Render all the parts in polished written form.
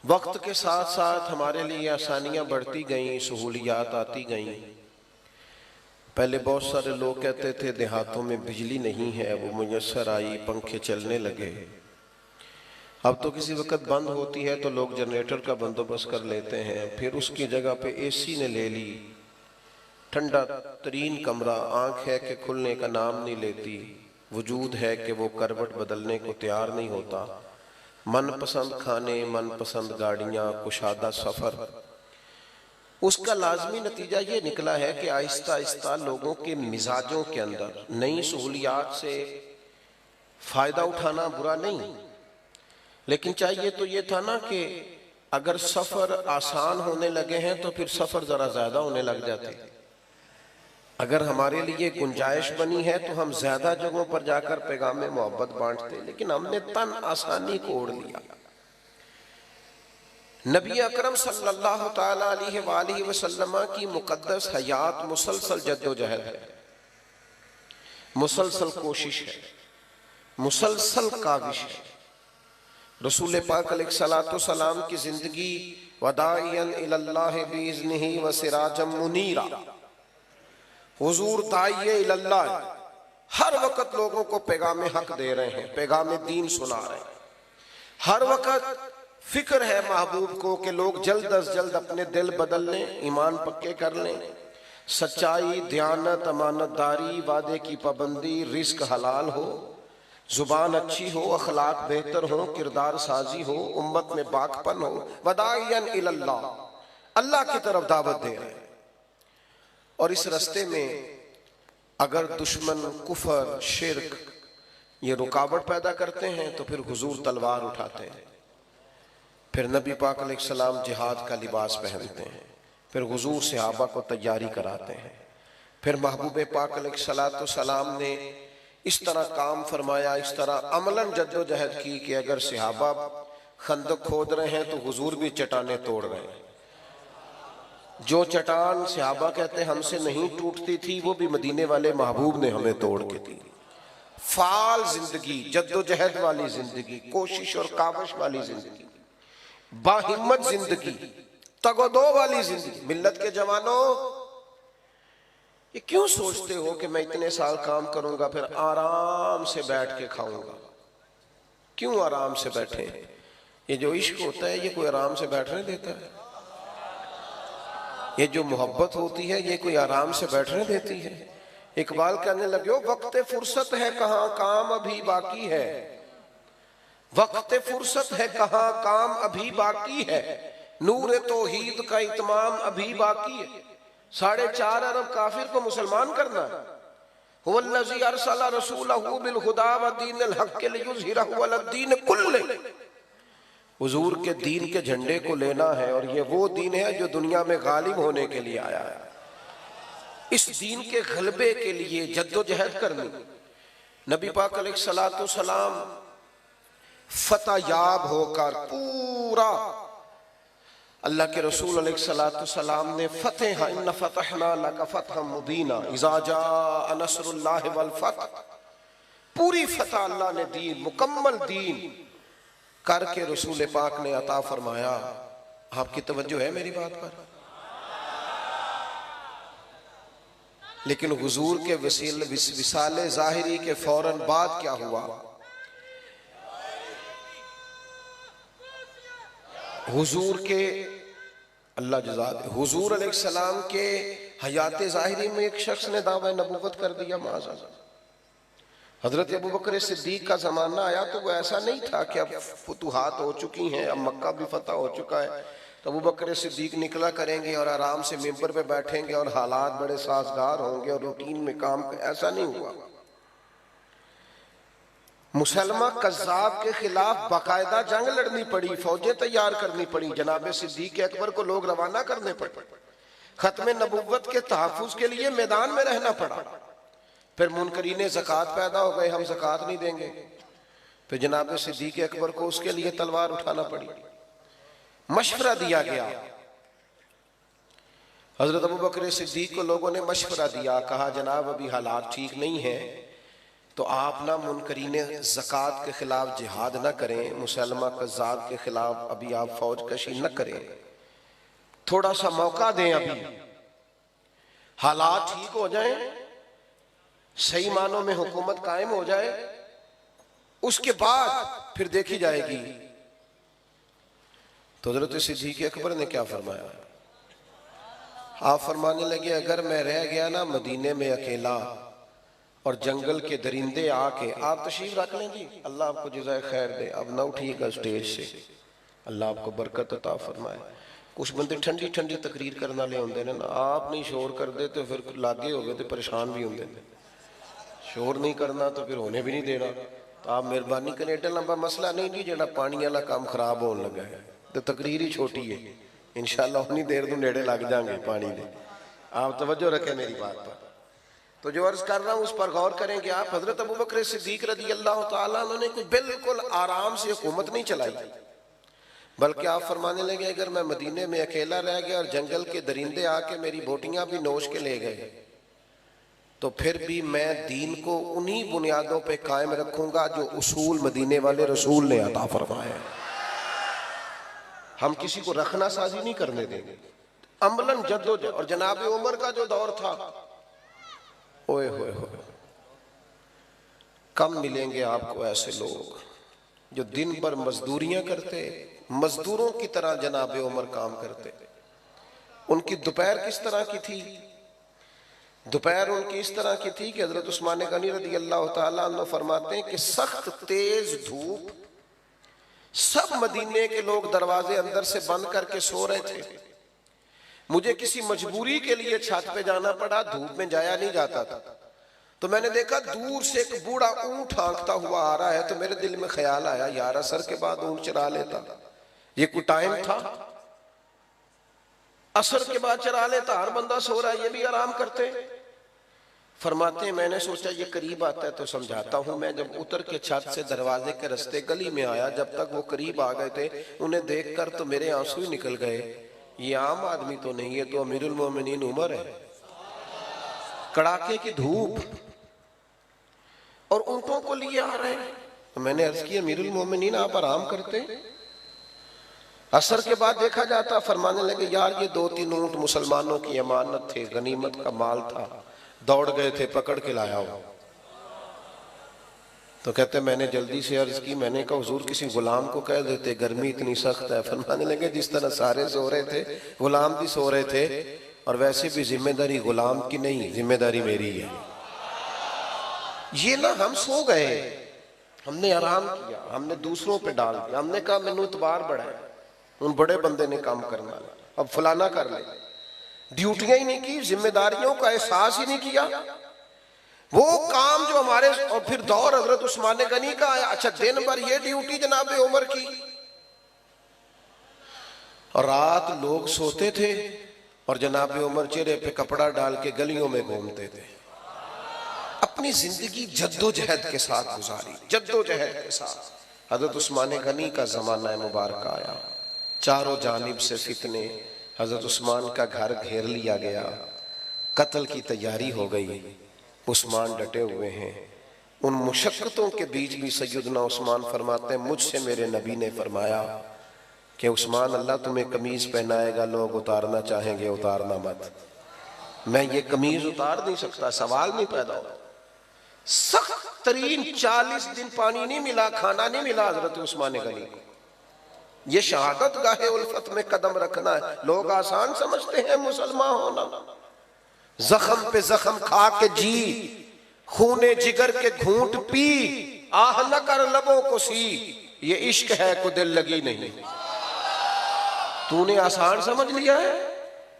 वक्त के साथ साथ हमारे लिए आसानियां बढ़ती गईं, सहूलियात आती गईं। पहले बहुत सारे लोग कहते थे देहातों में बिजली नहीं है, वो मुयस्सर आई, पंखे चलने लगे। अब तो किसी वक्त बंद होती है तो लोग जनरेटर का बंदोबस्त कर लेते हैं, फिर उसकी जगह पे एसी ने ले ली। ठंडा तरीन कमरा, आंख है कि खुलने का नाम नहीं लेती, वजूद है कि वो करवट बदलने को तैयार नहीं होता। मनपसंद खाने, मनपसंद गाड़ियां, कुशादा सफर। उसका लाजमी नतीजा ये निकला है कि आहिस्ता आहिस्ता लोगों के मिजाजों के अंदर नई सहूलियात से फायदा उठाना बुरा नहीं, लेकिन चाहिए तो ये था ना कि अगर सफर आसान होने लगे हैं तो फिर सफर जरा ज्यादा होने लग जाते। अगर हमारे लिए गुंजाइश बनी है तो हम ज्यादा जगहों पर जाकर पैगाम मोहब्बत बांटते, लेकिन हमने तन आसानी को ओढ़ लिया। नबी अकरम सल्लल्लाहु ताला अलैहि वसल्लम की मुकद्दस हयात मुसलसल जद्दोजहद है, मुसलसल कोशिश है, मुसलसल काविश है। रसूल पाक अलैहिस्सलातु सलाम की जिंदगी वदाइयन इलल्लाह बिइज़्निही व सिराजम मुनीरा, हुजूर दाइये इलल्लाह, हर वक्त लोगों को पैगाम हक दे रहे हैं, पैगाम दीन सुना रहे हैं। हर वक्त फिक्र है महबूब को कि लोग जल्द अज जल्द अपने दिल बदल लें, ईमान पक्के कर लें, सच्चाई, दयानत, अमानतदारी, वादे की पाबंदी, रिस्क हलाल हो, जुबान अच्छी हो, अखलाक बेहतर हो, किरदार साजी हो, उम्मत में बाकपन हो। वदाइयन इलल्लाह, अल्लाह की तरफ दावत दे रहे हैं। और इस रास्ते में अगर दुश्मन कुफर शिर्क ये रुकावट पैदा करते हैं तो फिर हुजूर तलवार उठाते हैं, फिर नबी पाक अलैहिस्सलाम जिहाद का लिबास पहनते हैं, फिर हुजूर सहाबा को तैयारी कराते हैं। फिर महबूब पाक अलैहिस्सलाम ने इस तरह काम फरमाया, इस तरह अमलन जद्दोजहद की कि अगर सहाबा खंदक खोद रहे हैं तो हुजूर भी चट्टाने तोड़ रहे हैं। जो चट्टान सहाबा कहते हमसे नहीं टूटती थी, वो भी मदीने वाले महबूब ने हमें तोड़ के दी। फाल जिंदगी, जद्दोजहद वाली जिंदगी, कोशिश और काविश वाली जिंदगी, बाहिम्मत जिंदगी, तगोदो वाली जिंदगी। मिल्लत के जवानों, ये क्यों सोचते हो कि मैं इतने साल काम करूंगा फिर आराम से बैठ के खाऊंगा? क्यों आराम से बैठे? ये जो इश्क होता है ये कोई आराम से बैठने देता है? ये जो मोहब्बत होती है ये कोई आराम से बैठने देती है? इकबाल कहने लगे हो वक्त फुर्सत है कहाँ, काम अभी बाकी है। वक्त फुर्सत है कहाँ, काम अभी बाकी है। नूर तौहीद का इत्माम अभी बाकी है। 4.5 अरब काफिर को मुसलमान करना। हुवल्लज़ी अरसला रसूलहू बिल हुदा व दीनिल हक़्क़ि लियुज़हिरहु अलad दीन कुल्लिही। हुजूर के दीन के झंडे को लेना है और ये वो दीन है जो दुनिया में गालिब होने के लिए आया है। इस दीन के गलबे के लिए जद्दोजहद करनी। नबी पाक अलैहिस्सलातु सलाम फतह याब होकर पूरा, अल्लाह के रसूल अलैहिस्सलातु सलाम ने फतह, इन्ना फतहना लका फतहम मुबीना इज़ा जाअ नस्रुल्लाहि वल फतह, पूरी फतह अल्लाह ने दी, मुकम्मल दीन करके रसूल पाक ने अता फरमाया। आपकी तवज्जो है मेरी बात पर? लेकिन हुजूर के विसाले ज़ाहिरी के फौरन बाद क्या हुआ? हुजूर के अल्लाह जज़ा, हुजूर अलैहिस्सलाम के हयात ज़ाहिरी में एक शख्स ने दावा नबूवत कर दिया। माज़अल्लाह, हजरत अबू बकर सिद्दीक का जमाना आया तो वो ऐसा नहीं था कि अब फुतूहात हो चुकी हैं, अब मक्का भी फतह हो चुका है तो अबू बकर सिद्दीक निकला करेंगे और आराम से मिंबर पे बैठेंगे और हालात बड़े साजगार होंगे और रूटीन में काम, ऐसा नहीं हुआ। मुसलमा कज़्ज़ाब के खिलाफ बाकायदा जंग लड़नी पड़ी, फौजें तैयार करनी पड़ी, जनाब सिद्दीक अकबर को लोग रवाना करने पड़े, खत्म नबुव्वत के तहफ़्फ़ुज़ के लिए मैदान में रहना पड़ा। फिर मुनकरीने ज़कात पैदा हो गए, हम ज़कात नहीं देंगे। फिर जनाब सिद्दीक अकबर को उसके लिए तलवार उठाना पड़ी। मशवरा दिया गया, हजरत अबू बकर सिद्दीक को लोगों ने मशवरा दिया, कहा जनाब अभी हालात ठीक नहीं है, तो आप ना मुनकरीन ज़कात के खिलाफ जिहाद ना करें, मुसलमा कज़्ज़ाब के खिलाफ अभी आप फौज कशी न करें, थोड़ा सा मौका दें, अभी हालात ठीक हो जाएं, सही मानों में हुकूमत कायम हो जाए, उसके बाद फिर देखी जाएगी। तो हज़रत सिद्दीक़ अकबर ने क्या फरमाया? आप फरमाने लगे, अगर मैं रह गया ना मदीने में अकेला और जंगल के दरिंदे आके, आप तशरीफ रख लें जी, अल्लाह आपको जज़ाए खैर दे, अब ना उठिएगा स्टेज से, अल्लाह आपको बरकत अता फरमाए। कुछ बंदे ठंडी ठंडी तकरीर करने वाले होंगे ना, आप नहीं शोर कर दे तो फिर लागे हो गए तो परेशान भी होंगे, शोर नहीं करना तो फिर होने भी नहीं देना। तो आप मेहरबानी करें, एडा लंबा मसला नहीं जी जेड़ा पानी वाला काम खराब होने लगा है, तो तकरीर ही छोटी है, इंशाअल्लाह उतनी देर तो नेड़े लग जाएंगे पानी दे। आप तवज्जो रखें मेरी बात पर। तो जो अर्ज कर रहा हूँ उस पर गौर करें कि आप हजरत अबू बकर सिद्दीक रज़ी अल्लाह तआला उन्होंने कोई बिल्कुल आराम से हुकूमत नहीं चलाई, बल्कि आप फरमाने लगे, अगर मैं मदीने में अकेला रह गया और जंगल के दरिंदे आके मेरी बोटियां भी नोच के ले गए, तो फिर भी मैं दीन को उन्हीं बुनियादों पे कायम रखूंगा जो उसूल मदीने वाले रसूल ने अता फरमाया। हम किसी को रखना साजी नहीं करने देंगे, अमलन जद्दोजहद। और जनाब उमर का जो दौर था, ओए होए होए, कम मिलेंगे आपको ऐसे लोग जो दिन भर मजदूरियां करते, मजदूरों की तरह जनाब उमर काम करते। उनकी दोपहर किस तरह की थी? दोपहर उनकी इस तरह की थी कि हजरत उस्मान गनी रज़ी अल्लाह तआला अन्हु फरमाते हैं कि सख्त तेज धूप, सब मदीने के लोग दरवाजे अंदर से बंद करके सो रहे थे। मुझे किसी मजबूरी के लिए छत पे जाना पड़ा, धूप में जाया नहीं जाता था। तो मैंने देखा दूर से एक बूढ़ा ऊंट हाँकता हुआ आ रहा है, तो मेरे दिल में ख्याल आया, यार असर के बाद ऊंट चरा लेता, ये कोई टाइम था? असर के बाद चरा लेता, हर बंदा सो रहा है, ये भी आराम करते। फरमाते हैं मैंने सोचा ये करीब आता है तो समझाता हूं। मैं जब उतर के छत से दरवाजे के रास्ते गली में आया, जब तक वो करीब आ गए थे, उन्हें देखकर तो मेरे आंसू ही निकल गए। ये आम आदमी तो नहीं है, तो अमीरुल मोमिनीन उमर है। कड़ाके की धूप और ऊंटों को लिए आ रहे हैं। तो मैंने अर्ज किया, अमीरुल मोमिनीन आप आराम करते? असर के बाद देखा जाता। फरमाने लगे, यार ये 2-3 ऊंट मुसलमानों की अमानत थे, गनीमत का माल था, दौड़ गए थे, पकड़ के लाया हो। तो कहते मैंने जल्दी से अर्ज की, मैंने कहा हुजूर किसी गुलाम को कह देते, गर्मी इतनी सख्त है। फरमाने लगे, जिस तरह सारे सो रहे थे, गुलाम भी सो रहे थे, और वैसे भी जिम्मेदारी गुलाम की नहीं, जिम्मेदारी मेरी है। ये ना हम सो गए, हमने आराम किया, हमने दूसरों पे डाल दिया, हमने कहा मैनू इतबार बड़ा है, उन बड़े बंदे ने काम करना, अब फलाना कर ले। ड्यूटियां ही नहीं की, जिम्मेदारियों का एहसास ही नहीं किया। वो काम जो हमारे, और फिर दौर हजरत उस्मान गनी का आया। अच्छा, दिन भर ये ड्यूटी जनाब उमर की, और रात लोग सोते थे और जनाब उमर चेहरे पे कपड़ा डाल के गलियों में घूमते थे। अपनी जिंदगी जद्दोजहद के साथ गुजारी, जद्दोजहद के साथ। हजरत उस्मान गनी का जमाना मुबारक आया, चारों जानिब से फितने, हजरत उस्मान का घर घेर लिया गया, कत्ल की तैयारी हो गई। उस्मान डटे हुए हैं। उन मुशक्कतों के बीच भी सैयदना उस्मान फरमाते हैं, मुझसे मेरे नबी ने फरमाया कि उस्मान, अल्लाह तुम्हें कमीज पहनाएगा, लोग उतारना चाहेंगे, उतारना मत। मैं ये कमीज उतार नहीं सकता, सवाल नहीं पैदा हो। सख्त तरीन 40 दिन पानी नहीं मिला, खाना नहीं मिला हजरत उस्मान गनी को। ये शहादत गाहे उल्फत में कदम रखना है। लोग आसान समझते हैं मुसलमान होना, जख्म पे जख्म खा के जी, खूने जिगर के घूंट पी, आह न कर लबों को सी, ये इश्क है को दिल लगी नहीं। तूने आसान समझ लिया है।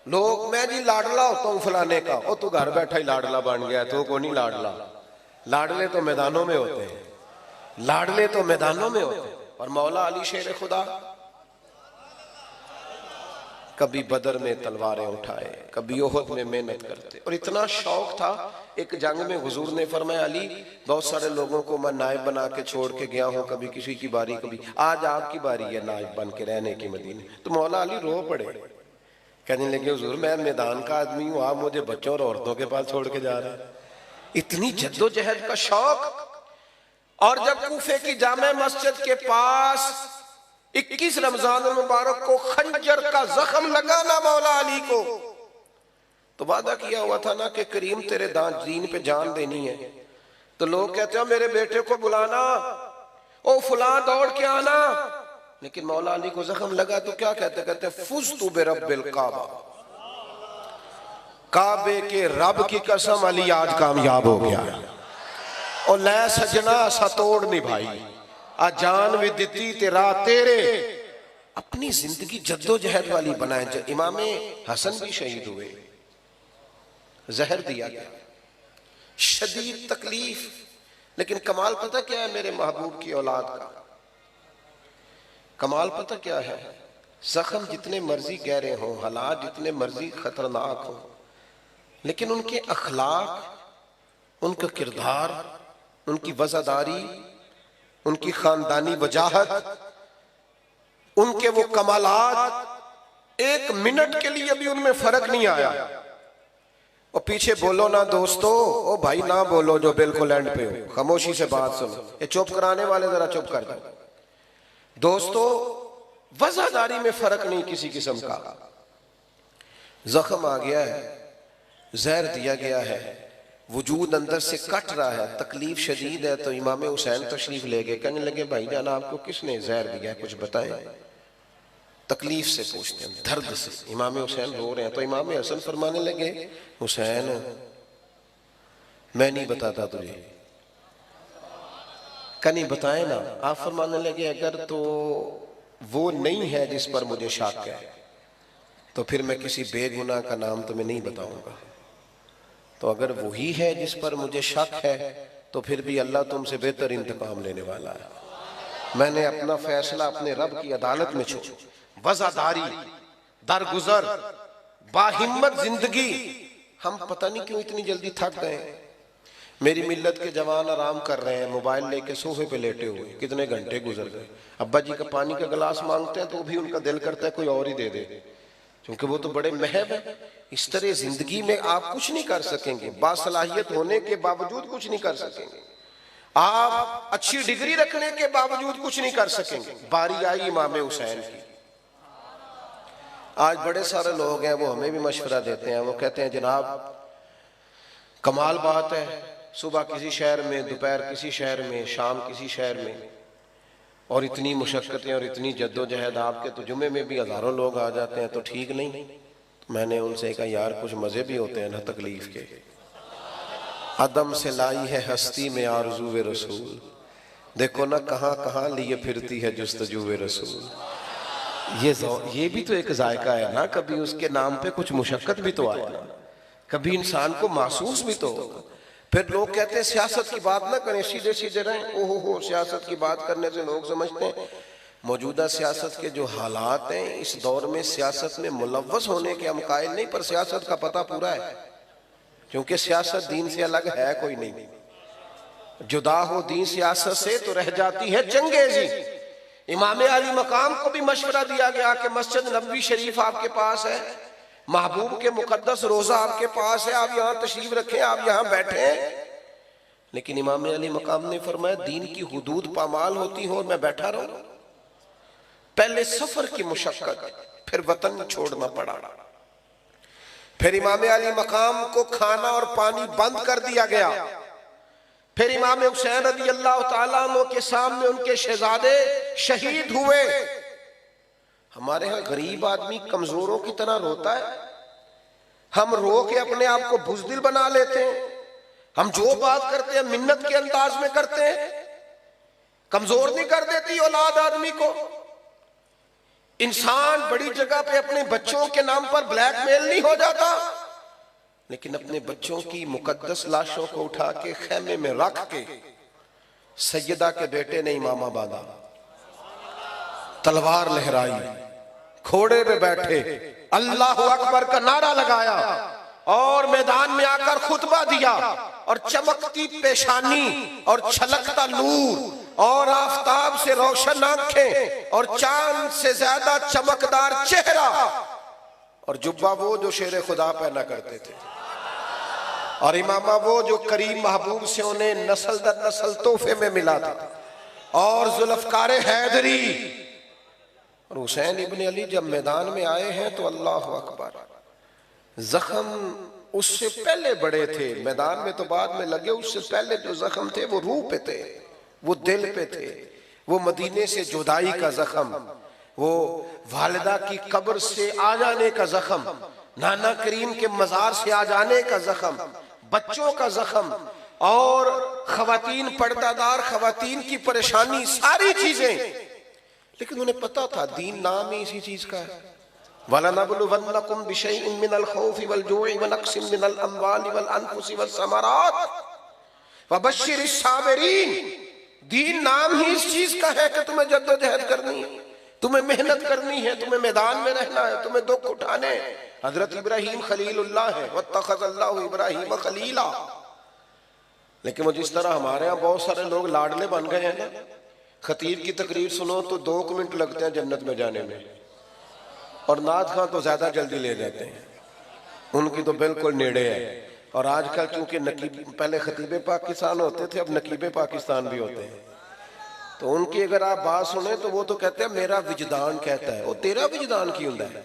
लोग, मैं जी लाडला होता हूं फलाने का, ओ तू घर बैठा ही लाडला बन गया, तो को नहीं लाडला। लाडले तो मैदानों में होते हैं, लाडले तो मैदानों में होते हैं। और मौला अली शेर खुदा कभी बदर में तलवारें उठाए, कभी ओहद में मेहनत करते, और इतना शौक था। एक जंग में हुजूर ने फरमाया, अली बहुत सारे लोगों को मैं नायब बना के छोड़ के गया हूँ, कभी किसी की बारी, कभी आज आपकी बारी है नायब बन के रहने की मदीने। तो मौला अली रो पड़े, कहने लगे, हुजूर मैं मैदान का आदमी हूँ, आप मुझे बच्चों और औरतों के पास छोड़ के जा रहे हैं। इतनी जद्दोजहद का शौक। और जब कूफे की जामे मस्जिद के पास 21 रमजान मुबारक को खंजर का जख्म लगाना मौला अली को, तो वादा किया हुआ था ना कि करीम तेरे दीन पे जान देनी है। तो लोग कहते हैं मेरे बेटे को बुलाना, ओ फुला दौड़ के आना, लेकिन मौला अली को जख्म लगा तो क्या कहते? कहते फुज़्तु बिरब्बिल काबा, काबे के रब की कसम अली आज कामयाब हो गया। और लै सजना सा तोड़ नहीं भाई, आ जान भी दिती तेरा तेरे। अपनी जिंदगी जद्दोजहद वाली बनाए। इमाम हसन भी शहीद हुए, जहर दिया गया, शदीद तकलीफ। लेकिन कमाल पता क्या है मेरे महबूब की औलाद का? कमाल पता क्या है? जख्म जितने मर्जी गहरे हों, हालात जितने मर्जी खतरनाक हों, लेकिन उनके अखलाक, उनका किरदार, उनकी वज़ादारी, उनकी खानदानी वजाहत, उनके वो कमालात, एक मिनट के लिए भी उनमें फर्क नहीं आया। और पीछे बोलो ना दोस्तों, ओ भाई ना बोलो जो बिल्कुल एंड पे हो, खामोशी से बात सुनो। ये चुप कराने वाले जरा चुप कर दो। दोस्तों, वज़ादारी में फर्क नहीं किसी किस्म का। जख्म आ गया है, जहर दिया गया है, वजूद अंदर से कट रहा है, तकलीफ शदीद है। तो इमाम हुसैन तशरीफ ले गए, कहने लगे भाई जान आपको किसने जहर दिया है, कुछ बताएं। तकलीफ से पूछते हैं, दर्द से। इमाम हुसैन रो रहे हैं। तो इमाम हसन फरमाने लगे, हुसैन मैं नहीं बताता तुझे। कहीं बताए ना। आप फरमाने लगे अगर तो वो नहीं है जिस पर मुझे शक है, तो फिर मैं किसी बेगुनाह का नाम तुम्हें नहीं बताऊंगा। तो अगर वही है जिस पर मुझे शक है, तो फिर भी अल्लाह तुमसे बेहतर इंतकाम लेने वाला है। मैंने अपना फैसला अपने रब की अदालत में छोड़ा। वज़ादारी, दरगुजर, बाहिम्मत जिंदगी। हम पता नहीं क्यों इतनी जल्दी थक गए। मेरी मिल्लत के जवान आराम कर रहे हैं, मोबाइल लेके सोफे पे लेटे हुए, कितने घंटे गुजर गए। अब्बा जी का पानी का गिलास मांगते हैं तो भी उनका दिल करता है कोई और ही दे दे, क्योंकि वो तो बड़े महब है। इस तरह जिंदगी में आप कुछ नहीं कर सकेंगे, बासलाहियत होने के बावजूद कुछ नहीं कर सकेंगे। आप अच्छी डिग्री रखने के बावजूद कुछ नहीं कर सकेंगे। बारी आई इमाम हुसैन की। आज बड़े सारे लोग हैं, वो हमें भी मशवरा देते हैं। वो कहते हैं जनाब कमाल बात है, सुबह किसी शहर में, दोपहर किसी शहर में, शाम किसी शहर में, और इतनी मुशक्कतें और इतनी जद्दोजहद, आपके तो जुमे में भी हजारों लोग आ जाते हैं, तो ठीक नहीं। मैंने उनसे कहा यार कुछ मजे भी होते हैं ना तकलीफ के। अदम से लाई है हस्ती में आरज़ूए रसूल, देखो ना कहाँ कहाँ लिए फिरती है जुस्तजूए रसूल। ये भी तो एक जायका है ना, कभी उसके नाम पे कुछ मुशक्कत भी तो आया ना, कभी इंसान को महसूस भी तो होगा। फिर लोग कहते हैं सियासत की बात ना करें, सीधे सीधे रहें। ओहो हो, सियासत की बात करने से लोग समझते हैं मौजूदा सियासत के जो हालात हैं, इस दौर में सियासत में मुलव्वस होने के हम कायल नहीं, पर सियासत का पता पूरा है, क्योंकि सियासत दीन से अलग है कोई नहीं। जुदा हो दीन सियासत से तो रह जाती है जंगेजी। इमाम अली मकाम को भी मशवरा दिया गया कि मस्जिद नबवी शरीफ आपके पास है, महबूब के मुकद्दस रोजा आपके पास है, आप यहाँ तशरीफ रखें, आप यहाँ बैठे। लेकिन इमाम अली मकाम ने फरमाया दीन की हुदूद पामाल होती हो और मैं बैठा रहूं। पहले सफर की मुशक्कत, फिर वतन छोड़ना पड़ा, फिर इमाम अली मकाम को खाना और पानी बंद कर दिया गया। फिर इमाम हुसैन रज़ी अल्लाह ताला अन्हु के सामने उनके शहजादे शहीद हुए। हमारे यहाँ गरीब आदमी कमजोरों की तरह रोता है, हम रो के अपने आप को बुज़दिल बना लेते हैं। हम जो बात करते हैं मिन्नत के अंदाज में करते हैं। कमजोर नहीं कर देती औलाद आदमी को। इंसान बड़ी जगह पे अपने बच्चों के नाम पर ब्लैकमेल नहीं हो जाता, लेकिन अपने बच्चों की मुकद्दस लाशों को उठा के खेमे में रख के सैयदा के बेटे ने इमामा बांधा, तलवार लहराई, घोड़े पे बैठे अल्लाह अकबर का नारा लगाया और मैदान में आकर खुतबा दिया। और चमकती पेशानी और छलकता नूर और आफताब से रोशन आंखें और चांद से ज्यादा चमकदार चेहरा और जुब्बा वो जो शेर खुदा पहना करते थे। और इमामा वो जो करीम महबूब से उन्हें नस्ल दर नस्ल तोहफे में मिला था। और जुल्फकार हैदरी और हुसैन इब्न अली जब मैदान में आए हैं तो अल्लाह अकबर, जख्म उससे पहले बड़े थे, मैदान में तो बाद में लगे, उससे पहले जो जख्म थे वो रूह पे थे, वो दिल पे थे। वो मदीने से जुदाई का जख्म, वो वालिदा की कब्र से आ जाने का जख्म, नाना करीम के मजार से आ जाने का जख्म, बच्चों का जख्म और खवातीन, पर्दादार खवातीन की परेशानी, सारी चीजें। लेकिन उन्हें पता था दीन नाम ही इसी चीज का है। वलनबलुवन्नकुम बिशैइन मिनल खौफि वल जूइ व नक्सिम मिनल अम्वालि वल अनफुसि वस समरात वबश्शिरिस साबिरीन। दीन नाम ही इस चीज का है कि तुम्हें जद्दोजहद करनी है, तुम्हें मेहनत करनी है, तुम्हें मैदान में रहना है, तुम्हें दुख उठाने। हजरत इब्राहिम खलीलुल्लाह है, वत्तखज़ल्लाहु इब्राहिम खलीला। लेकिन वो जिस तरह हमारे यहाँ बहुत सारे लोग लाडले बन गए हैं ना, खतीब की तकरीर सुनो तो 2 मिनट लगते हैं जन्नत में जाने में, और नात खां तो ज्यादा जल्दी ले जाते हैं, उनकी तो बिल्कुल नेड़े है। और आजकल चूंकि नकीब, पहले खतीबे पाकिस्तान होते थे, अब नकीबे पाकिस्तान भी होते हैं, तो उनकी अगर आप बात सुने तो वो तो कहते हैं मेरा विजदान कहता है। वो तेरा विजदान क्यों होता है?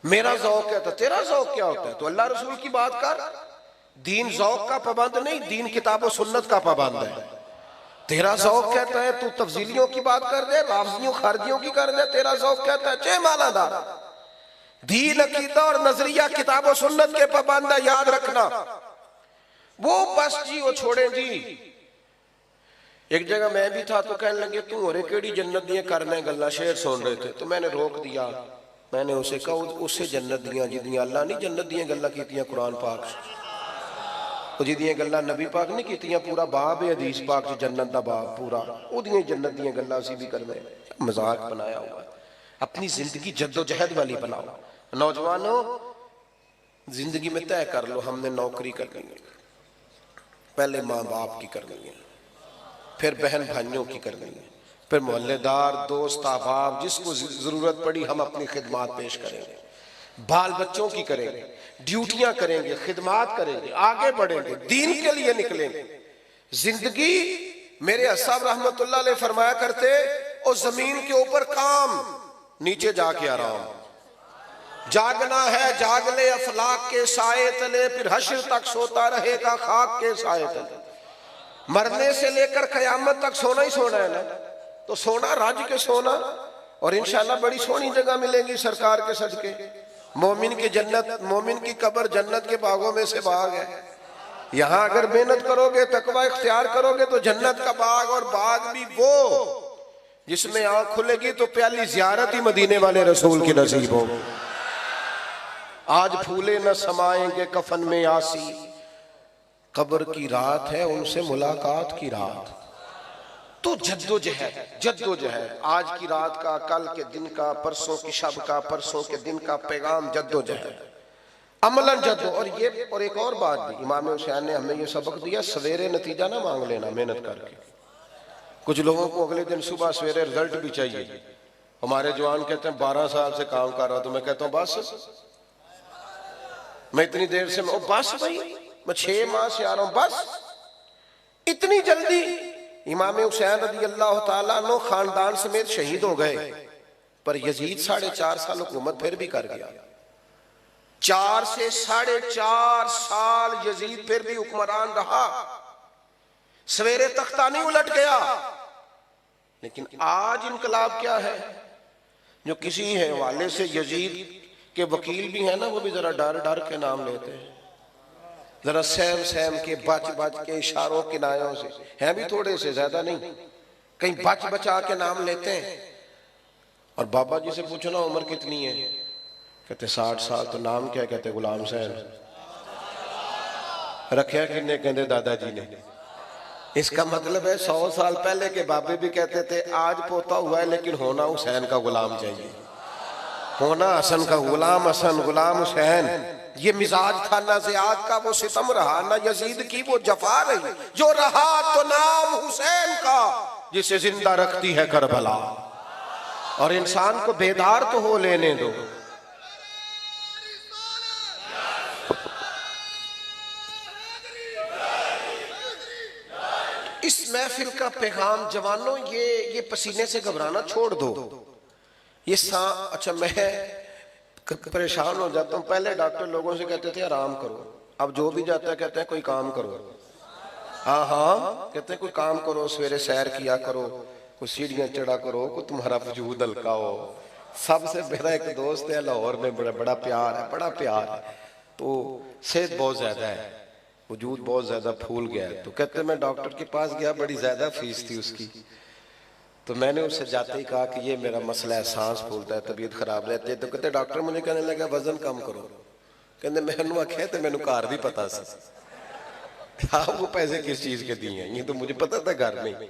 मेरा ज़ौक़ कहता है, तेरा ज़ौक़ क्या होता है? तो अल्लाह रसूल की बात कर। दीन ज़ौक़ का पाबंद नहीं, दीन किताब और सुन्नत का पाबंद है। तेरा ज़ौक़ कहता है तू तफजीलियों की बात कर दे, राफ़ज़ियों खारजियों की कर दे, तेरा ज़ौक़ कहता है चे मालादार। दीन, अकीदा और नजरिया किताब और सुन्नत के पाबंद है, याद रखना। वो बस जी वो छोड़े जी। एक जगह मैं भी था तो कहने लगे तू होरे केड़ी जन्नत दियां करने गल्ला, शेर सुन रहे थे तो मैंने रोक दिया। मैंने उसे कहा उससे जन्नत दियां जिदियां अल्लाह नहीं जन्नत दियां गल्ला कीतियां कुरान पाक जिदियां गल्ला नबी पाक नहीं कीतियां, पूरा बाब है हदीस पाक च जन्नत दा बाब पूरा, ओदियां जन्नत दियां गल्ला असीं भी करने। मजाक बनाया हुआ। अपनी जिंदगी जद्दोजहद वाली बनाओ। नौजवानों, जिंदगी में तय कर लो हमने नौकरी करनी है, पहले माँ बाप की करनी है, फिर बहन भाइयों की करनी है, फिर मोहल्लेदार, दोस्त, अहबाब, जिसको जरूरत पड़ी हम अपनी खिदमात पेश करेंगे, बाल बच्चों की करेंगे, ड्यूटियां करेंगे, खिदमात करेंगे, आगे बढ़ेंगे, दीन के लिए निकलेंगे। जिंदगी, मेरे अस्हाब रहमतुल्लाह अलैह फरमाया करते, और जमीन के ऊपर काम, नीचे जाके आराम। जागना है जाग ले अफलाक के साए तले, फिर हश्र तक सोता रहेगा खाक के साए तले। मरने से लेकर कयामत तक सोना ही सोना है ना, तो सोना राज के सोना, और इंशाल्लाह बड़ी सोनी जगह मिलेगी सरकार के सदके। मोमिन की जन्नत, मोमिन की कब्र जन्नत के बागों में से बाग है। यहाँ अगर मेहनत करोगे, तकवा इख्तियार करोगे तो जन्नत का बाग, और बाग भी वो जिसमें आंख खुलेगी तो प्याली जियारत ही मदीने वाले रसूल की नसीब हो। आज फूले न समाएंगे कफन में आसी, कब्र की रात है उनसे मुलाकात की रात। तो जद्दोजहद, जद्दोजहद, आज की रात का, कल के दिन का, परसों की शब का, परसों के दिन का पैगाम जद्दोजहद, अमलन जद्दो। और ये, और एक और बात भी इमाम हुसैन ने हमें ये सबक दिया, सवेरे नतीजा ना मांग लेना मेहनत करके। कुछ लोगों को अगले दिन सुबह सवेरे रिजल्ट भी चाहिए। हमारे जवान कहते हैं 12 साल से काम कर रहा, तो मैं कहता हूँ बस मैं इतनी देर से, बस भाई मैं 6 माह से आ रहा हूं, बस इतनी जल्दी। इमाम हुसैन रज़ी अल्लाह ताला अन्हु खानदान समेत शहीद हो गए, पर यजीद 4.5 साल हुकूमत फिर भी कर गया। 4 से 4.5 साल यजीद फिर भी हुक्मरान रहा, सवेरे तख्ता नहीं उलट गया। लेकिन आज इनकलाब क्या है, जो किसी हवाले से यजीद के वकील भी है ना, वो भी जरा डर डर के नाम लेते हैं, जरा सहम सहम के, बच बच के, इशारों किनायों से, हैं भी थोड़े से, ज्यादा नहीं, कहीं बच बचा के नाम लेते हैं। और बाबा जी से पूछो ना उम्र कितनी है, कहते 60 साल। तो नाम क्या कहते? गुलाम हुसैन। रखा किन्ने? कहते दादाजी ने। इसका मतलब है 100 साल पहले के बाबे भी कहते थे आज पोता हुआ है लेकिन होना हुसैन का गुलाम चाहिए, होना हसन का गुलाम, हसन गुलाम हुसैन। ये मिजाज था ना ज़ियाद का वो सितम रहा, ना यजीद की वो जफा रही, जो रहा तो नाम हुसैन का जिसे जिंदा रखती है करबला। और इंसान को बेदार तो हो लेने दो। इस महफिल का पैगाम जवानों, ये पसीने से घबराना छोड़ दो। ये अच्छा, मैं परेशान हो जाता हूँ। पहले डॉक्टर लोगों से कहते थे आराम करो, अब जो भी जाता है कहते हैं कोई काम करो। हाँ हाँ, कहते हैं कोई काम करो, सवेरे सैर किया करो, कोई सीढ़ियाँ चढ़ा करो, कोई तुम्हारा वजूद हल्का हो। सबसे मेरा एक दोस्त है लाहौर में, बड़ा प्यार है, बड़ा प्यार है, तो सेहत बहुत ज्यादा है, वजूद बहुत ज्यादा फूल गया है। तो कहते मैं डॉक्टर के पास गया, बड़ी ज्यादा फीस थी उसकी, तो मैंने उससे जाते ही कहा कि ये मेरा मसला है, सांस फूलता है, तबीयत खराब रहती है। तो कहते डॉक्टर मुझे कहने लगा वजन कम करो। कहते मैनू आख्या तो मैनू घर भी पता सी, हाँ वो पैसे किस चीज के दिए हैं, ये तो मुझे पता था घर में।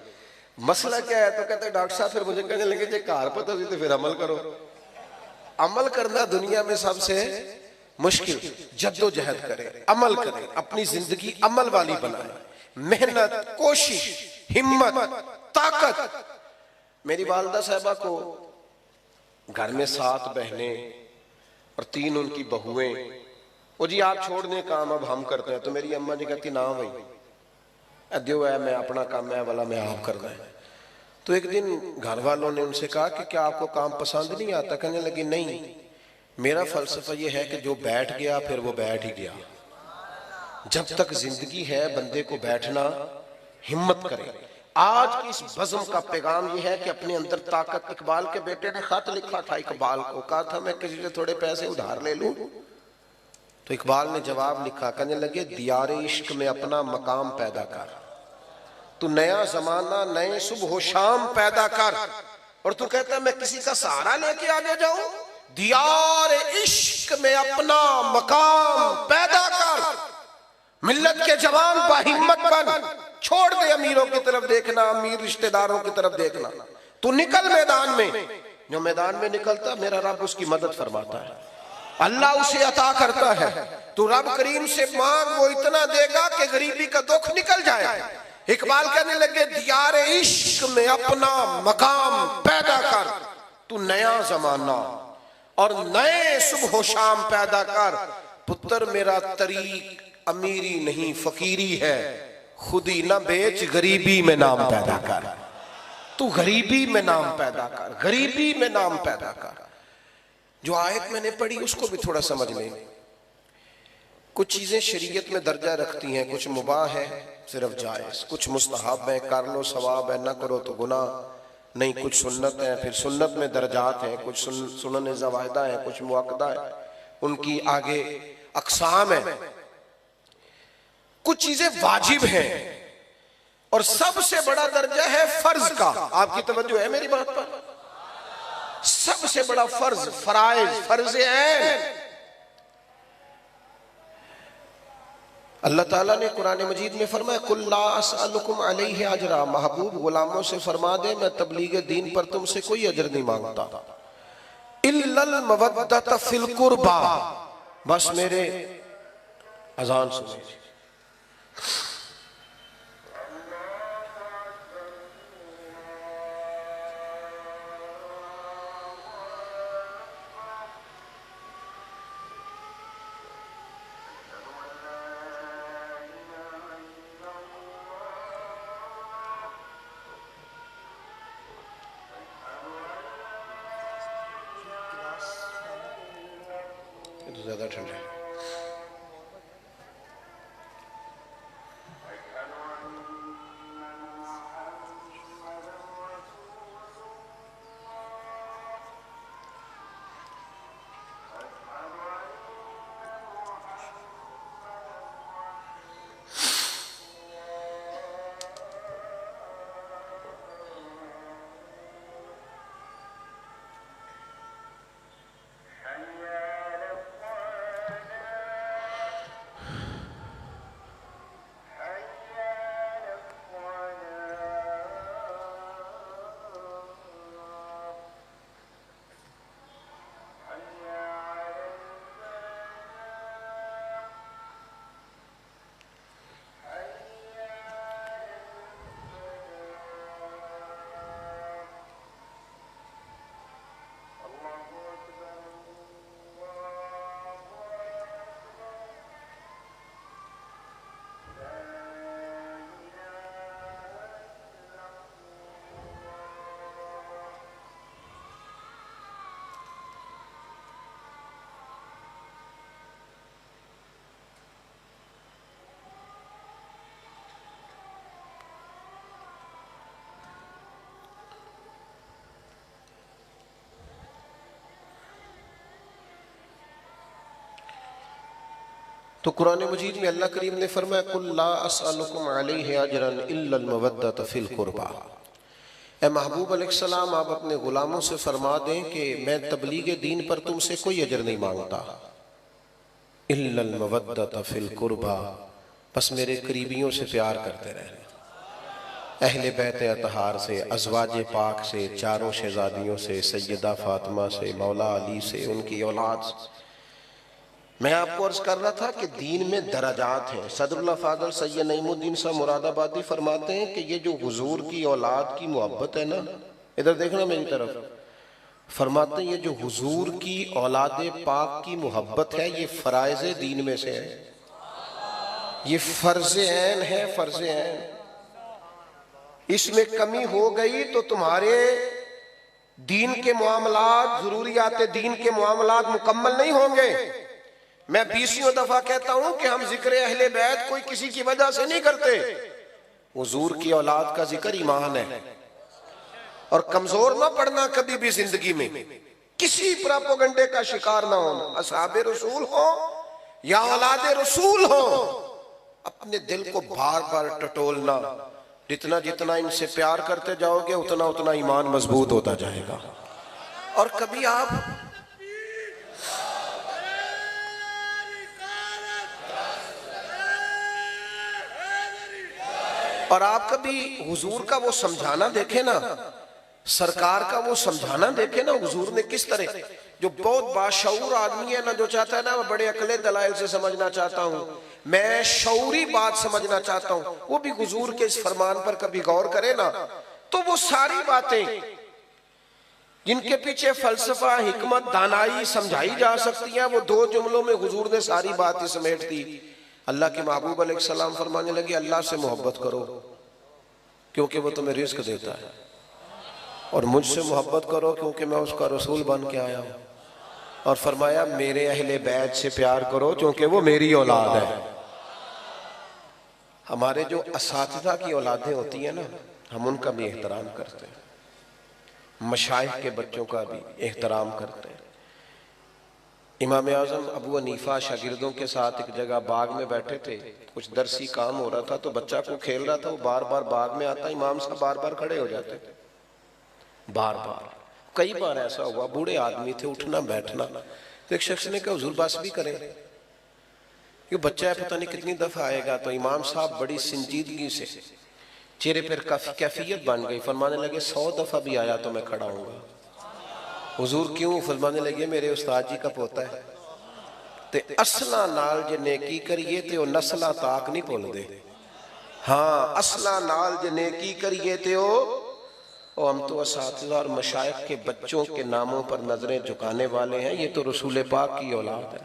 मसला क्या है? तो कहते डॉक्टर साहब फिर मुझे कहने लगे जे घर पता सी तो फिर अमल करो। अमल करना दुनिया में सबसे मुश्किल, जद्दोजहद करें, अमल करें, अपनी जिंदगी अमल वाली बनाए, मेहनत, कोशिश, हिम्मत, ताकत। मेरी वालदा साहबा को घर में 7 बहनें और 3 उनकी बहुएं। वो जी आप छोड़ दें काम, अब हम करते हैं। तो मेरी अम्मा जी कहती ना भाई अद्यो है, मैं अपना काम है वाला मैं आप करना है। तो एक दिन घर वालों ने उनसे कहा कि क्या आपको काम पसंद नहीं आता? कहने लगी नहीं, मेरा फलसफा ये है कि जो बैठ गया फिर वो बैठ ही गया। जब तक जिंदगी है बंदे को बैठना, हिम्मत करे। आज की इस बज़म का पैगाम ये है कि अपने अंदर ताकत। इकबाल के बेटे ने खत लिखा था इकबाल को, कहा था मैं किसी से थोड़े पैसे उधार ले लूं। तो इकबाल ने जवाब लिखा, कहने लगे दियारे इश्क में अपना मकाम पैदा कर, तू नया जमाना नए सुबह शाम पैदा कर। और तू कहता मैं किसी का सहारा लेके आगे जाऊं? दियार इश्क में अपना मकाम पैदा कर, मिल्लत के जवान बाहिम्मत बन, छोड़ दे अमीरों की तरफ देखना, अमीर रिश्तेदारों की तरफ देखना। तू निकल मैदान में। जो मैदान में निकलता मेरा रब उसकी मदद फरमाता है, अल्लाह उसे अता करता है। तू रब करीम से मांग, वो इतना देगा कि गरीबी का दुख निकल जाए। इकबाल कहने लगे दियारे इश्क में अपना मकाम पैदा कर, तू नया जमाना और नए सुबह शाम पैदा कर। पुत्र मेरा तरीक अमीरी नहीं फकीरी है, खुदी ना बेच गरीबी में नाम पैदा कर। तू गरीबी में नाम पैदा कर, गरीबी में नाम पैदा कर। जो आयत मैंने पढ़ी उसको भी थोड़ा समझ लें। कुछ चीजें शरीयत में दर्जा रखती हैं, कुछ मुबाह है सिर्फ जायज, कुछ मुस्तहब है कर लो सवाब है, ना करो तो गुनाह नहीं, कुछ सुन्नत है, फिर सुन्नत में दर्जात हैं, कुछ सुनन ज़वायदा है, कुछ मुअक्कदा है, उनकी आगे अक़साम है। कुछ चीजें वाजिब हैं और सबसे बड़ा दर्जा है फर्ज का। आपकी तवज्जो है मेरी बात पर? सबसे बड़ा फर्ज, फराइज, फर्ज है। अल्लाह ताला ने कुरान मजीद में फरमाया कुल ला असअलुकुम अलैहि अजरा, महबूब गुलामों से फरमा दे मैं तबलीग दीन पर तुमसे कोई अजर नहीं मांगता, इल्लल मवद्दत फिल कुर्बा, बस मेरे अजान सुने। ज्यादा ठंडा है। तो कुरान मजीद में अल्लाह करीम ने फरमाया कुल ला असअलुकुम अलैहि अजरन इल्लल मवद्दत फिल कुर्बा। ए महबूब अलैहिस्सलाम, आप अपने गुलामों से फरमा दें कि मैं तबलीग दीन पर तुमसे कोई अजर नहीं मांगता, इल्लल मवद्दत फिल कुर्बा, बस मेरे करीबियों से प्यार करते रहना, अहले बैत अतहार से, अज़वाज पाक से, चारों शहजादियों से, सैयदा फातिमा से, मौला अली से, उनकी औलाद से। मैं आपको अर्ज कर रहा था कि दीन में दराजात हैं। सदरुल्लाह फादल सैयद नईमुद्दीन साहब मुरादाबादी फरमाते हैं कि ये जो हुजूर की औलाद की मोहब्बत है ना, इधर देखना मेरी तरफ, फरमाते हैं ये जो हुजूर की औलाद पाक की मोहब्बत है ये फराइज दीन में से है, ये फर्ज ऐन है, फर्ज ऐन। इसमें कमी हो गई तो तुम्हारे दीन के मामलात, जरूरियात दीन के मामलात मुकम्मल नहीं होंगे। मैं 20वीं दफा कहता हूं कि हम जिक्र अहले बैत कोई किसी की वजह से नहीं करते। हुजूर की औलाद का जिक्र ईमान है, और कमजोर ना पड़ना कभी भी जिंदगी में, किसी प्रोपेगेंडे का शिकार ना होना। असहाबे रसूल हो या औलाद रसूल हो, अपने दिल को बार बार टटोलना, जितना जितना इनसे प्यार करते जाओगे उतना उतना ईमान मजबूत होता जाएगा। और कभी आप कभी हुजूर का वो समझाना देखे ना, सरकार का वो समझाना देखे ना, हुजूर ने किस तरह, जो बहुत बाशऊर आदमी है ना, जो चाहता है ना मैं बड़े अकले दलाइल से समझना चाहता हूँ, मैं शऊरी बात समझना चाहता हूँ, वो भी हुजूर के इस फरमान पर कभी गौर करे ना, तो वो सारी बातें जिनके पीछे फलसफा, हिकमत, दानाई समझाई जा सकती है, वो 2 जुमलों में हुजूर ने सारी बातें समेट दी। अल्लाह के महबूब अलैहिस्सलाम फरमाने लगे अल्लाह से मोहब्बत करो क्योंकि वो तुम्हें रिस्क देता है, और मुझसे मोहब्बत करो क्योंकि मैं उसका रसूल बन के आया हूं, और फरमाया मेरे अहले बैत से प्यार करो क्योंकि वो मेरी औलाद है। हमारे जो असातिज़ा की औलादें होती हैं ना, हम उनका भी एहतराम करते हैं, मशाइख के बच्चों का भी एहतराम करते हैं। इमाम आज़म अबू हनीफा शागिर्दों के साथ एक जगह बाग में बैठे थे, कुछ दरसी काम हो रहा था, तो बच्चा को खेल रहा था, वो बार बार बाग में आता, इमाम साहब बार बार खड़े हो जाते थे, बार बार। कई बार ऐसा हुआ, बूढ़े आदमी थे, उठना बैठना, तो एक शख्स ने कहा हुजूर बस भी करें, ये बच्चा है पता नहीं कितनी दफा आएगा। तो इमाम साहब बड़ी संजीदगी से, चेहरे पर कैफियत बन गई, फरमाने लगे 100 दफा भी आया तो मैं खड़ा हूंगा। हुजूर क्यों? फरमाने लगे मेरे उस्ताद जी का पोता है, ते असला नाल जे नेकी करिए ते ओ नस्ला ताक नहीं भुलदे। हाँ, असला नाल जे नेकी करिए ते ओ हम तो असातिज़ा और मशाइख के बच्चों के नामों पर नजरें झुकाने वाले हैं। ये तो रसूल पाक की औलाद है,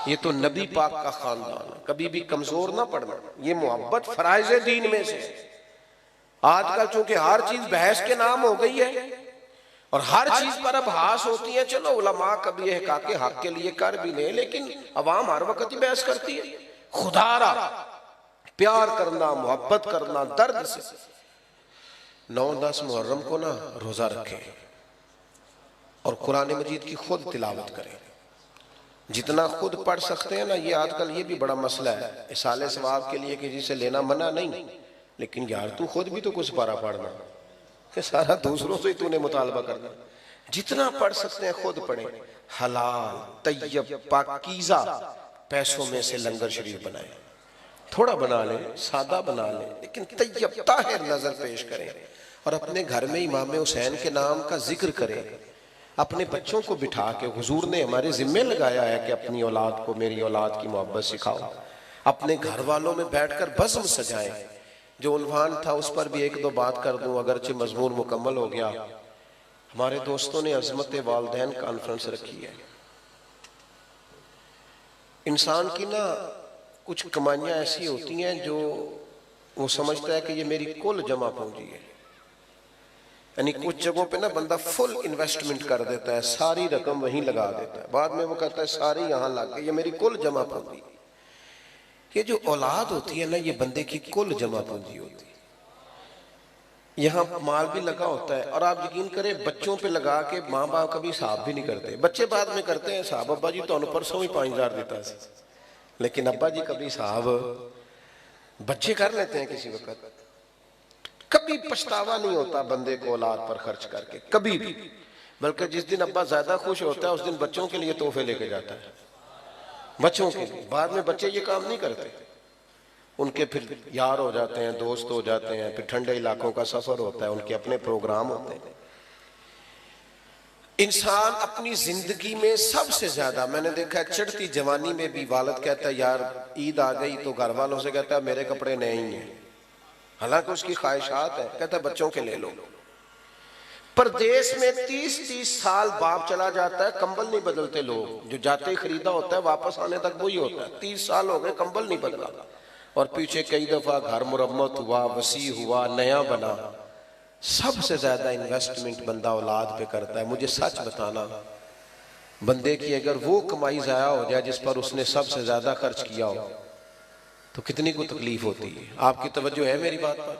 ये तो नबी पाक का खानदान है, कभी भी कमजोर ना पड़ना। ये मोहब्बत फराइज दीन में से। आजकल चूंकि हर चीज बहस के नाम हो गई है और हर चीज पर अब हास होती है, चलो उलमा कभी हक के लिए कर भी ले, लेकिन अवाम हर वक्त ही बहस करती है। खुदारा प्यार करना, मोहब्बत करना दर्द से। 9-10 मुहर्रम को ना रोजा रखें और कुरान मजीद की खुद तिलावत करें, जितना खुद पढ़ सकते हैं ना। ये आजकल ये भी बड़ा मसला है, इसाले सवाब के लिए किसी से लेना मना नहीं, लेकिन यार तू खुद भी तो कुछ पारा पढ़ना, कि सारा दूसरों से ही तूने मुतालबा करना। जितना पढ़ सकते हैं खुद पढ़ें। हलाल, तैयब, पाकीज़ा पैसों में से लंगर शरीफ बनाए, थोड़ा बना लें, सादा बना लें, लेकिन तैयब ताहिर नजर पेश करें, और अपने घर में इमाम हुसैन के नाम का जिक्र करें। अपने बच्चों को बिठा के, हुजूर ने हमारे जिम्मे लगाया है कि अपनी औलाद को मेरी औलाद की मोहब्बत सिखाओ। अपने घर वालों में बैठकर बज़्म सजाएं। जो उन्वान था उस पर भी 1-2 बात कर दूं, अगरचे मजमून मुकम्मल हो गया। हमारे दोस्तों ने अज़मत वालिदैन कॉन्फ्रेंस रखी है। इंसान की ना कुछ कमाइयाँ ऐसी होती हैं जो वो समझता है कि ये मेरी कुल जमा पूंजी है, यानी कुछ जगहों पे ना बंदा फुल इन्वेस्टमेंट कर देता है, सारी रकम वहीं लगा देता है, बाद में वो कहता है सारी यहाँ लग गई, ये मेरी कुल जमा पूंजी। ये जो औलाद होती है ना, ये बंदे की कुल जमा पूंजी होती है। यहाँ माल भी लगा होता है, और आप यकीन करें बच्चों पे लगा के माँ बाप कभी हिसाब भी नहीं करते। बच्चे बाद में करते हैं हिसाब, अब्बा जी तो परसों ही 5000 देता है, लेकिन अब्बा जी कभी साहब बच्चे कर लेते हैं किसी वक्त, कभी पछतावा नहीं होता बंदे को औलाद पर खर्च करके, कभी भी। बल्कि जिस दिन अब्बा ज्यादा खुश होता है उस दिन बच्चों के लिए तोहफे लेके जाता है, बच्चों के लिए। बाद में बच्चे ये काम नहीं करते, उनके फिर यार हो जाते हैं, दोस्त हो जाते हैं, फिर ठंडे इलाकों का सफर होता है, उनके अपने प्रोग्राम होते हैं। इंसान अपनी जिंदगी में सबसे ज्यादा, मैंने देखा है चढ़ती जवानी में भी वालिद कहता है यार ईद आ गई तो घर वालों से कहता है मेरे कपड़े नए ही हैं, हालांकि उसकी ख्वाहिशात है, कहता है बच्चों के ले लो। परदेश में 30-30 साल बाप चला जाता है, कंबल नहीं बदलते लोग, जो जाते ही खरीदा होता है वापस आने तक वही होता है। 30 साल हो गए कंबल नहीं बदला, और पीछे कई दफा घर मुरम्मत हुआ, वसी हुआ, नया बना। सबसे ज्यादा इन्वेस्टमेंट बंदा औलाद पे करता है। मुझे सच बताना, बंदे की अगर वो कमाई जाया हो जाए जिस पर उसने सबसे ज्यादा खर्च किया हो तो कितनी को तकलीफ होती है। आपकी तवज्जो है मेरी बात पर?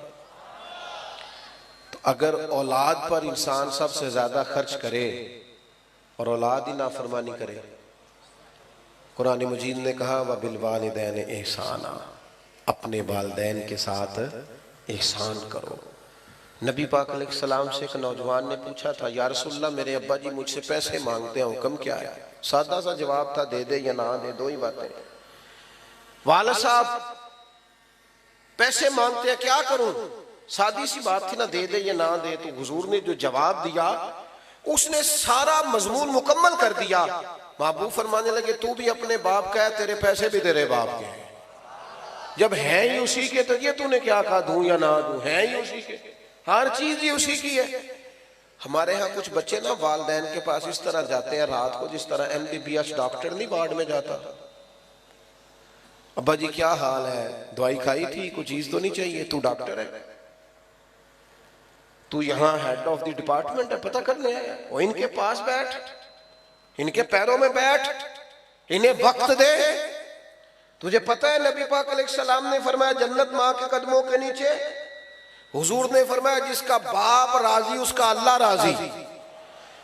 तो अगर औलाद पर इंसान सबसे ज्यादा खर्च करे और औलाद ही नाफरमानी करे, कुरान मजीद ने कहा व बिल वालिदैन एहसाना, अपने वालिदैन के साथ एहसान करो। नबी पाक अलैहिस्सलाम से एक नौजवान ने पूछा था या रसूलल्लाह मेरे अब्बा जी मुझसे पैसे मांगते हैं, हुक्म क्या है? सादा सा जवाब था, दे दे या ना दे, दो ही बातें। वालिद साहब पैसे मांगते हैं, क्या करूं? सादी सी बात थी ना, दे दे या ना दे। तो हुजूर ने जो जवाब दिया उसने सारा मजमून मुकम्मल कर दिया। महबूब फरमाने लगे तू भी अपने बाप का है, तेरे पैसे भी तेरे बाप के हैं। जब है ही उसी के तो ये तूने क्या कहा दूं या ना दूं? है ही उसी के, हर चीज ही उसी की है। हमारे यहाँ कुछ बच्चे ना वालिदैन के पास इस तरह जाते हैं रात को जिस तरह MBBS डॉक्टर नहीं वार्ड में जाता, अब्बा जी क्या हाल है, दवाई खाई थी, कुछ चीज तो नहीं चाहिए? तू डॉक्टर है, तू यहाँ हेड ऑफ द डिपार्टमेंट है, पता करने आया। वो इनके पास बैठ, इनके पैरों में बैठ, इन्हें वक्त दे। तुझे पता है नबी पाक अलैहिस्सलाम ने फरमाया जन्नत माँ के कदमों के नीचे। हुजूर ने फरमाया जिसका बाप राजी उसका अल्लाह राजी,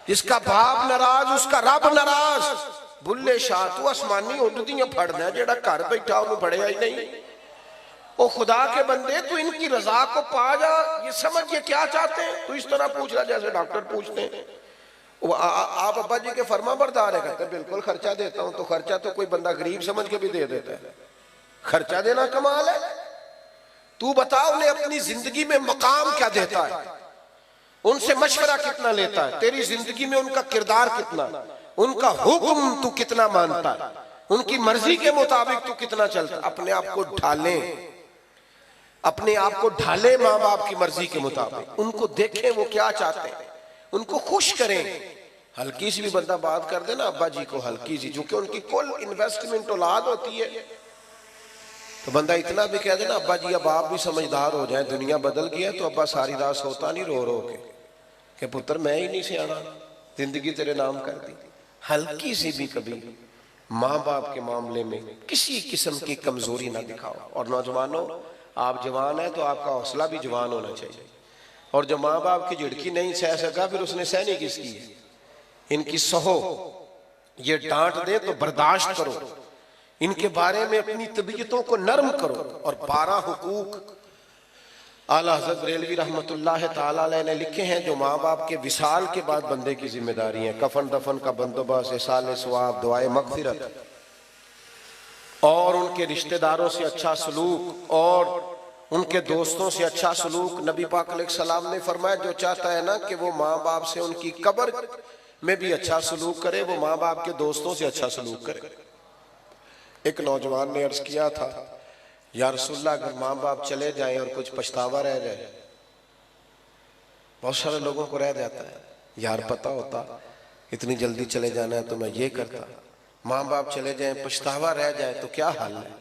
जिसका बाप नाराज उसका रब नाराज। बुल्ले शाह तू आसमानी उड़दियां फड़ना, जेड़ा घर बैठा उन्हें फड़िया ही नहीं। ओ खुदा के बंदे तू इनकी रजा को पा जा, ये समझ ये क्या चाहते हैं। तू इस तरह पूछ रहा जैसे डॉक्टर पूछते हैं। आप अब्बा जी के फर्मा बरदार है? कहते बिल्कुल खर्चा देता हूं। तो खर्चा तो कोई बंदा गरीब समझ के भी दे देता है, खर्चा देना कमाल है। तू बता उन्हें अपनी जिंदगी में मकाम क्या देता है, उनसे मशवरा कितना लेता है, तेरी जिंदगी में उनका किरदार कितना, उनका हुक्म तू कितना मानता है, उनकी मर्जी के मुताबिक तू कितना चलता। अपने आप को ढाले, अपने आप को ढाले माँ बाप की मर्जी के मुताबिक। उनको देखें वो क्या चाहते हैं, उनको खुश करें। हल्की सी भी बंदा बात कर दे ना अब्बा जी को, हल्की सी, जो कि उनकी कुल इन्वेस्टमेंट औलाद होती है, तो बंदा इतना भी कह दे ना अब्बा जी अब आप भी समझदार हो जाए, दुनिया बदल गया, तो अब्बा सारी रात सोता नहीं रो रो के पुत्र मैं ही नहीं सियाना, जिंदगी तेरे नाम कर दी। हल्की सी भी कभी माँ बाप के मामले में किसी किस्म की कमजोरी ना दिखाओ। और नौजवानों, आप जवान है तो आपका हौसला भी जवान होना चाहिए। और जो माँ बाप की झिड़की नहीं सह सका फिर उसने सहनी किसकी है? इनकी सहो, ये डांट दे तो बर्दाश्त करो, इनके बारे में अपनी तबीयतों को नरम करो। और 12 हुकूक आला हज़रत बरेलवी रहमतुल्लाह ताला अलैह ने लिखे हैं जो माँ बाप के विसाल के बाद बंदे की जिम्मेदारी है। कफन दफन का बंदोबस्त, इसाले सवाब, दुआए मगफिरत, और उनके रिश्तेदारों से अच्छा सलूक, और उनके दोस्तों से अच्छा सलूक। नबी पाक अलैहिस्सलाम ने फरमाया जो चाहता है ना कि वो माँ बाप से उनकी कब्र में भी अच्छा सलूक करे, वो माँ बाप के दोस्तों से अच्छा सलूक करे। एक नौजवान ने अर्ज किया था या रसूलल्लाह अगर माँ बाप चले जाएं और कुछ पछतावा रह जाए, बहुत सारे लोगों को रह जाता है यार पता होता इतनी जल्दी चले जाना है तो मैं ये करता। माँ बाप चले जाएं पछतावा रह जाए तो क्या हाल है?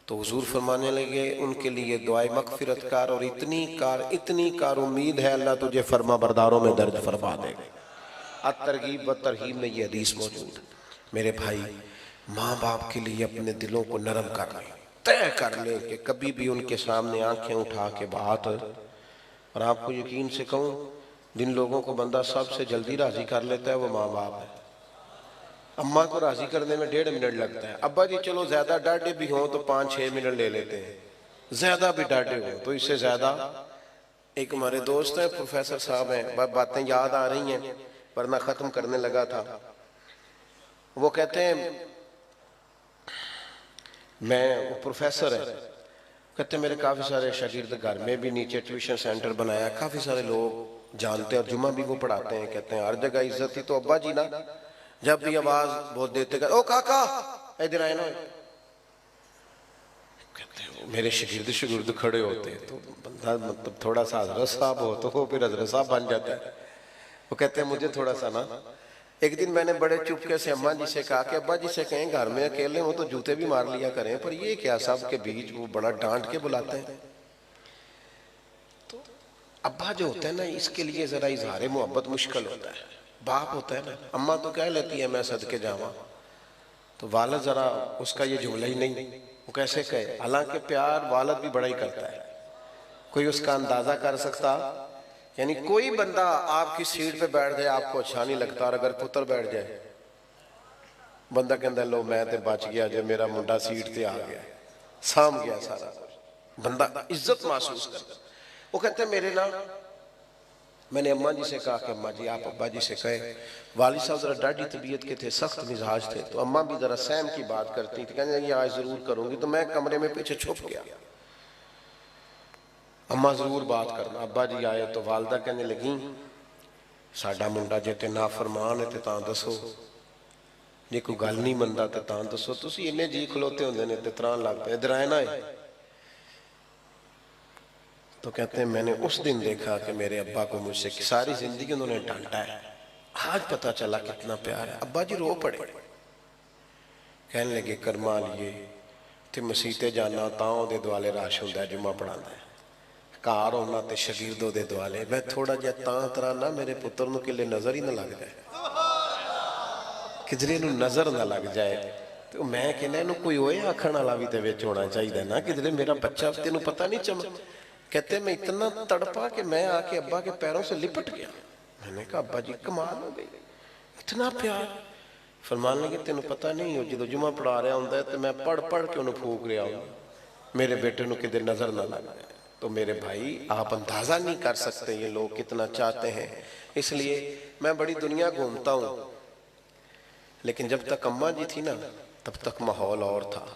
तो हुजूर फरमाने लगे उनके लिए दुआए मगफिरत कार, और इतनी कार उम्मीद है अल्लाह तुझे फरमा बरदारों में दर्ज फरमा देगा। अत-तरगीब व तरहीब में ये हदीस मौजूद है। मेरे भाई, माँ बाप के लिए अपने दिलों को नरम कर लें, तय कर लें कि कभी भी उनके सामने आंखें उठा के बात। और आपको यकीन से कहूँ जिन लोगों को बंदा सबसे जल्दी राजी कर लेता है वो माँ बाप है। अम्मा को राजी करने में 1.5 मिनट लगता है। अब्बा जी चलो ज्यादा डांटे भी हो तो 5-6 मिनट ले लेते हैं, ज्यादा भी डांटे हो तो इससे ज्यादा। एक हमारे दोस्त हैं, प्रोफेसर साहब हैं, बातें याद आ रही हैं वरना खत्म करने लगा था। वो कहते हैं, मैं, वो प्रोफेसर है, कहते मेरे काफी सारे शागिर्द घर में भी नीचे ट्यूशन सेंटर बनाया, काफी सारे लोग जानते हैं और जुम्मा भी वो पढ़ाते हैं। कहते हैं हर जगह इज्जत थी। तो अब्बा जी ना जब भी आवाज बहुत देते ओ काका इधर आए ना, कहते हैं मेरे शागिर्द खड़े होते हैं तो बंदा मतलब थोड़ा सा हजरत साहब हो तो वो फिर हजरत साहब बन जाता है। वो कहते हैं मुझे थोड़ा सा ना, एक दिन मैंने बड़े चुपके से अम्मा जी से कहा कि अब्बा जी से कहें घर में अकेले हो तो जूते भी मार लिया करें, पर ये क्या सब के बीच वो बड़ा डांट के बुलाते हैं। तो अब्बा जो होता है ना, इसके लिए जरा इजहार मोहब्बत मुश्किल होता है। बाप होता है ना, अम्मा तो कह लेती है मैं सदके जावा, तो वालद जरा उसका ये जुमला ही नहीं, वो कैसे कहे। हालांकि प्यार वालद भी बड़ा ही करता है, कोई उसका अंदाजा कर सकता। यानी कोई बंदा आपकी सीट पे बैठ जाए आपको अच्छा नहीं लगता, और अगर पुत्र बैठ जाए बंदा कहता लो मैं तो बच गया जो मेरा मुंडा सीट पे आ गया, साम गया सारा कुछ, बंदा इज्जत महसूस करता। वो कहते मेरे ना, मैंने अम्मा जी से कहा कि अम्मा जी आप अब्बा जी से कहे, वालिद साहब जरा डाढ़ी तबीयत के थे, सख्त मिजाज थे, तो अम्मा भी जरा सहम की बात करती थी, कहने आज जरूर करूंगी। तो मैं कमरे में पीछे छुप गया, अम्मा जरूर बात करना। अब्बा जी आए तो वालदा कहने लगी साडा मुंडा जे ते नाफरमान है ते दसो, जे कोई गल नहीं मनता तो दसो, तुसी इन्ने जी खलोते होंदे ने ते त्राण लग पे, इधर आए ना है। तो कहते हैं मैंने उस दिन देखा कि मेरे अब्बा को मुझसे सारी जिंदगी उन्होंने डांटा है, आज पता चला कितना प्यार है। अब्बा जी रो पड़े, कहने लगे कर्मा लिए ते मसीते जाना तां ओदे दुआले रश हुंदा है, जुम्मा पढ़ांदा है, घर होना ते शागिर्दों दे दुआले मैं थोड़ा जिहा तां तराना मेरे पुत्र नूं किले नजर ही ना लग जाए, किधरे नूं नजर ना लग जाए। तो मैं कहना इहनूं कोई होए आखण वाला भी ते विच होना चाहिए ना, किधरे मेरा बच्चा तेनूं पता नहीं चम। कहते मैं इतना तड़पा कि मैं आके अब्बा के पैरों से लिपट गया। मैंने कहा अब्बा जी कमाल हो गई, इतना प्यार। फरमान लगे तेन पता नहीं हो जो जुम्मा पढ़ा रहा होंगे तो मैं पढ़ पढ़ के उन्हें फूक रहा हूँ, मेरे बेटे को किधर नजर ना लग जाए। तो मेरे भाई आप अंदाजा नहीं कर सकते ये लोग कितना चाहते हैं। इसलिए मैं बड़ी दुनिया घूमता हूँ, लेकिन जब तक अम्मा जी थी ना तब तक माहौल और था।